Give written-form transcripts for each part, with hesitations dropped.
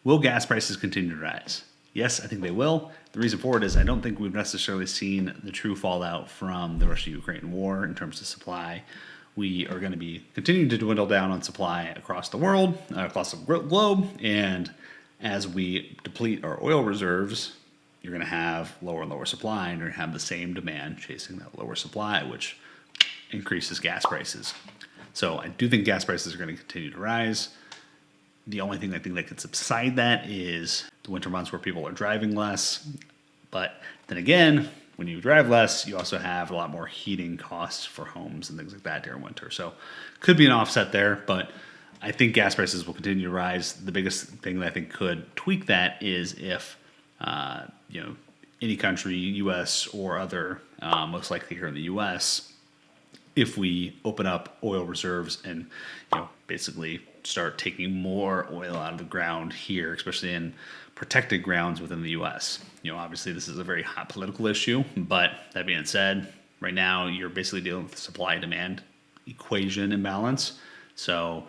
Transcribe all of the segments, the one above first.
will gas prices continue to rise? Yes, I think they will. The reason for it is I don't think we've necessarily seen the true fallout from the Russia-Ukraine war in terms of supply. We are going to be continuing to dwindle down on supply across the world, across the globe, and as we deplete our oil reserves, you're going to have lower and lower supply, and you're going to have the same demand chasing that lower supply, which increases gas prices. So I do think gas prices are going to continue to rise. The only thing I think that could subside that is the winter months where people are driving less. But then again, when you drive less, you also have a lot more heating costs for homes and things like that during winter. So could be an offset there, but I think gas prices will continue to rise. The biggest thing that I think could tweak that is if any country, U.S. or other, most likely here in the U.S., if we open up oil reserves and basically start taking more oil out of the ground here, especially in protected grounds within the U.S. Obviously this is a very hot political issue, but that being said, right now you're basically dealing with the supply-demand equation imbalance. So,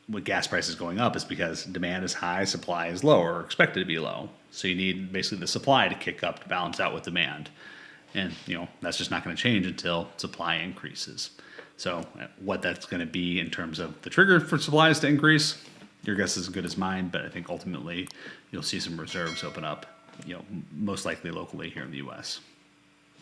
with gas prices going up is because demand is high, supply is low or expected to be low. So you need basically the supply to kick up to balance out with demand. And, that's just not going to change until supply increases. So what that's going to be in terms of the trigger for supplies to increase, your guess is as good as mine, but I think ultimately you'll see some reserves open up, most likely locally here in the U.S.